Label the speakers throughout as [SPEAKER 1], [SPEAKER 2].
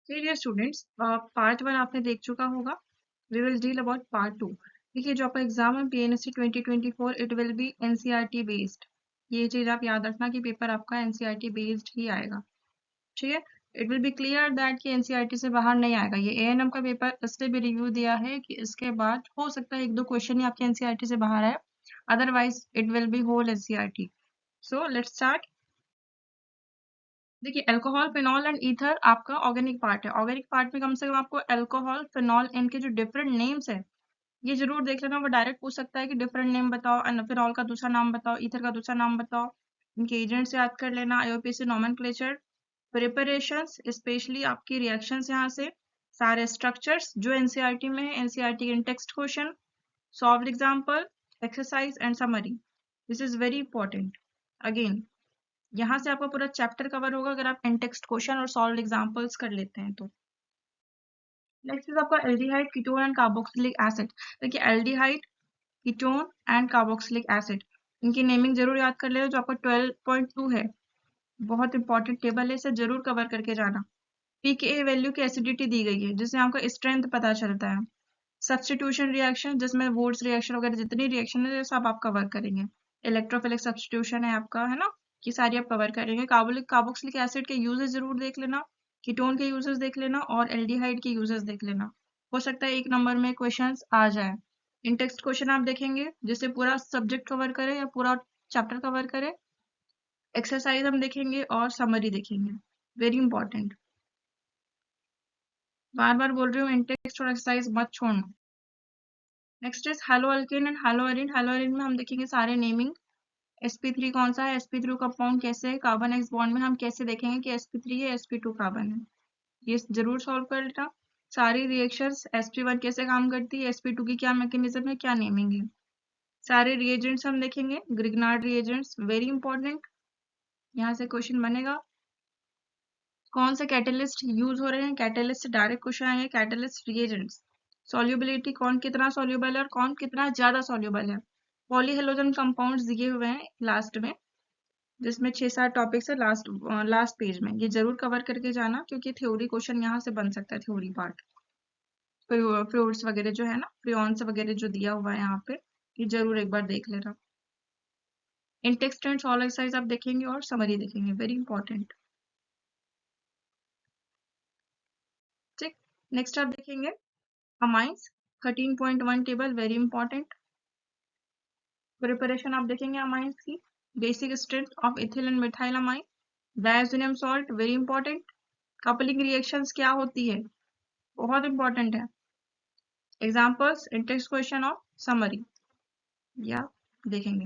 [SPEAKER 1] Dear students, part 1 आपने देख चुका होगा। We will deal about part 2। देखिए, जो आपका एग्जाम है PNSC 2024, it will be NCERT based. ये चीज आप याद रखना कि पेपर आपका एनसीईआरटी बेस्ड ही आएगा। ठीक है, it will B clear that कि एनसीईआरटी से बाहर नहीं आएगा। ये एएनएम का पेपर इसलिए भी रिव्यू दिया है कि इसके बाद हो सकता है एक दो क्वेश्चन ही आपके एनसीईआरटी से बाहर आए, otherwise it will be whole NCERT. So let's start. देखिए, अल्कोहल, फिनॉल एंड ईथर आपका ऑर्गेनिक पार्ट है। ऑर्गेनिक पार्ट में कम से कम आपको अल्कोहल, फिनॉल, इनके जो डिफरेंट नेम्स है ये जरूर देख लेना। वो डायरेक्ट पूछ सकता है कि डिफरेंट नेम बताओ, फिनॉल का दूसरा नाम बताओ, ईथर का दूसरा नाम बताओ। इनके एजेंट्स याद कर लेना, आईयूपीएसी नोमेनक्लेचर, प्रिपरेशंस, स्पेशली आपकी रिएक्शंस, यहाँ से सारे स्ट्रक्चर्स जो एनसीईआरटी में है, एनसीईआरटी के text question, solved example, exercise and summary. This is very important. Again, यहाँ से आपका पूरा चैप्टर कवर होगा अगर आप इन टेक्स्ट क्वेश्चन और सॉल्व एग्जांपल्स कर लेते हैं तो। नेक्स्ट इज आपका aldehyde, ketone and carboxylic acid. देखिए, aldehyde, ketone and carboxylic acid, इनकी नेमिंग जरूर याद कर लेना। जो आपका 12.2 है, बहुत इंपॉर्टेंट टेबल है, इसे जरूर कवर करके जाना। पीकेए वैल्यू की एसिडिटी दी गई है जिससे आपका स्ट्रेंथ पता चलता है। सब्स्टिट्यूशन रिएक्शन, जिसमें वुड्स रिएक्शन वगैरह जितनी रिएक्शन है सब आप कवर करेंगे। इलेक्ट्रोफिलिक सब्स्टिट्यूशन है आपका, है ना, ये सारी आप कवर करेंगे। कार्बोक्सिलिक एसिड के यूजेस जरूर देख लेना, कीटोन के यूजेस देख लेना और एल्डिहाइड के यूजेस देख लेना। हो सकता है एक नंबर में क्वेश्चंस आ जाए। इन टेक्स्ट क्वेश्चन आप देखेंगे जिससे पूरा सब्जेक्ट कवर करे या पूरा चैप्टर कवर करे। एक्सरसाइज हम देखेंगे और समरी देखेंगे, वेरी इंपॉर्टेंट। बार बार बोल रही हूँ, इन टेक्स्ट और एक्सरसाइज मत छोड़ना। Next is hello alkane and hello Erin. Hello Erin में हम देखेंगे सारे नेमिंग। sp3 कौन सा है, sp3 कंपाउंड कैसे है, कार्बन एक्स बॉन्ड में हम कैसे देखेंगे कि sp3 है, sp2 कार्बन है, ये जरूर सॉल्व कर लेना। सारी रिएक्शंस, sp1 कैसे काम करती है, sp2 की क्या मैकेनिज्म है, क्या नेमिंग है। सारे रिएजेंट्स हम देखेंगे, ग्रिग्नार्ड रिएजेंट्स वेरी इंपॉर्टेंट, यहाँ से क्वेश्चन बनेगा। कौन से कैटलिस्ट यूज हो रहे हैं, कैटलिस्ट से डायरेक्ट क्वेश्चन आएंगे। कैटलिस्ट, रिएजेंट्स, सॉल्युबिलिटी, कौन कितना सॉल्युबल है और कौन कितना ज्यादा सॉल्युबल है। पॉलीहेलोजन कंपाउंड्स दिए हुए हैं लास्ट में, जिसमें 6-7 टॉपिक्स है लास्ट पेज में। ये जरूर कवर करके जाना क्योंकि थ्योरी क्वेश्चन यहाँ से बन सकता है, थ्योरी पार्ट। फ्रूट्स वगैरह जो है ना, प्रियॉन्स वगैरह जो दिया हुआ है यहाँ पे, ये जरूर एक बार देख लेना। इन टेक्स्ट एंड सॉल्व एक्सरसाइज आप देखेंगे और समरी देखेंगे, वेरी इंपॉर्टेंट। ठीक, नेक्स्ट आप देखेंगे amines, 13.1 table, very important. Preparation आप देखेंगे अमाइंस की, basic strength of ethyl and methyl amine, diazonium salt, very important. Coupling reactions क्या होती है, बहुत इंपॉर्टेंट है। एग्जाम्पल्स, इन टेक्स्ट क्वेश्चन और समरी, या देखेंगे।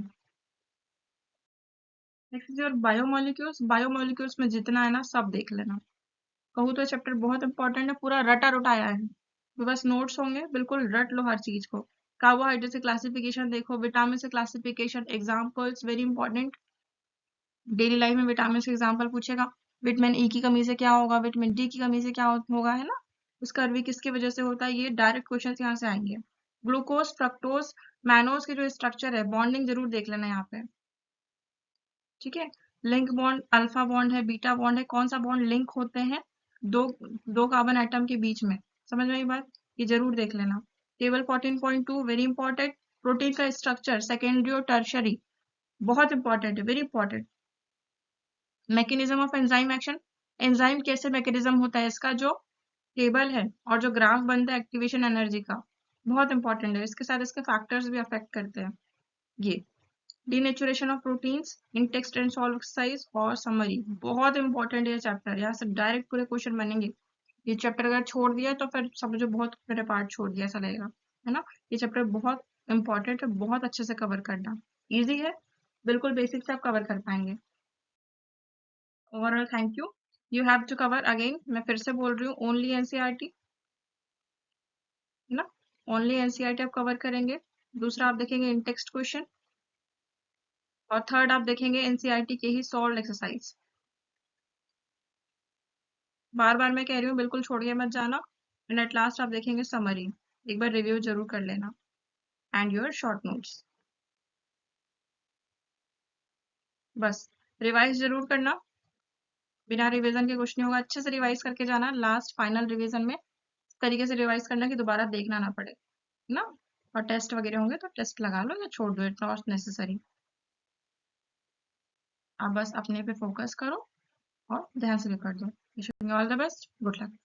[SPEAKER 1] Next is your biomolecules. Biomolecules में जितना है ना सब देख लेना। कहूँ तो चैप्टर बहुत इंपॉर्टेंट है, पूरा रटा रुटाया है, तो बस नोट्स होंगे, बिल्कुल रट लो हर चीज को। कार्बोहाइड्रेट से क्लासिफिकेशन देखो, विटामिन से classification, examples very important. Daily life में विटामिन से एग्जाम्पल पूछेगा, विटामिन ई की कमी से क्या होगा, विटामिन डी की कमी से क्या होगा, है ना, उसका भी किसकी वजह से होता है, ये डायरेक्ट क्वेश्चन यहाँ से आएंगे। ग्लूकोज, फ्रक्टोज, मैनोज के जो स्ट्रक्चर है, बॉन्डिंग जरूर देख लेना यहाँ पे। ठीक है, लिंक बॉन्ड, अल्फा बॉन्ड है, बीटा बॉन्ड है, कौन सा बॉन्ड लिंक होते हैं दो दो कार्बन एटम के बीच में, समझ में आई बात, ये जरूर देख लेना। Table 14.2 very important. प्रोटीन का स्ट्रक्चर सेकेंडरी और टर्शरी, बहुत इंपॉर्टेंट है, very important. Mechanism of enzyme action, enzyme कैसे मैकेनिज्म होता है इसका जो टेबल है और जो ग्राफ बनता है एक्टिवेशन एनर्जी का, बहुत इंपॉर्टेंट है। इसके साथ इसके फैक्टर्स भी अफेक्ट करते हैं। ये denaturation of proteins, in text and solve exercise और समरी, बहुत इंपॉर्टेंट है चैप्टर, यहाँ से डायरेक्ट पूरे क्वेश्चन बनेंगे। ये चैप्टर अगर छोड़ दिया तो फिर समझो बहुत मेरे पार्ट छोड़ दिया ऐसा लगेगा, है ना। ये चैप्टर बहुत इंपॉर्टेंट है, बहुत अच्छे से कवर करना, इजी है, बिल्कुल बेसिक से आप कवर कर पाएंगे। Overall thank you. You have to cover again, मैं फिर से बोल रही हूँ, ओनली एनसीईआरटी, है ना, ओनली एनसीईआरटी आप कवर करेंगे। दूसरा आप देखेंगे इन टेक्स्ट क्वेश्चन, और थर्ड आप देखेंगे एनसीईआरटी के ही सॉल्व एक्सरसाइज। बार बार मैं कह रही हूँ, बिल्कुल छोड़ के मत जाना। एंड एट लास्ट आप देखेंगे समरी, एक बार रिव्यू जरूर कर लेना, एंड योर शॉर्ट नोट्स, बस रिवाइज जरूर करना। बिना रिवीजन के कुछ नहीं होगा। अच्छे से रिवाइज करके जाना, लास्ट फाइनल रिवीजन में इस तरीके से रिवाइज करना कि दोबारा देखना ना पड़े ना। और टेस्ट वगैरह होंगे तो टेस्ट लगा लो या छोड़ दो, इट नॉट नेसेसरी। आप बस अपने पे फोकस करो और ध्यान से भी कर दो। Wishing you all the best, good luck.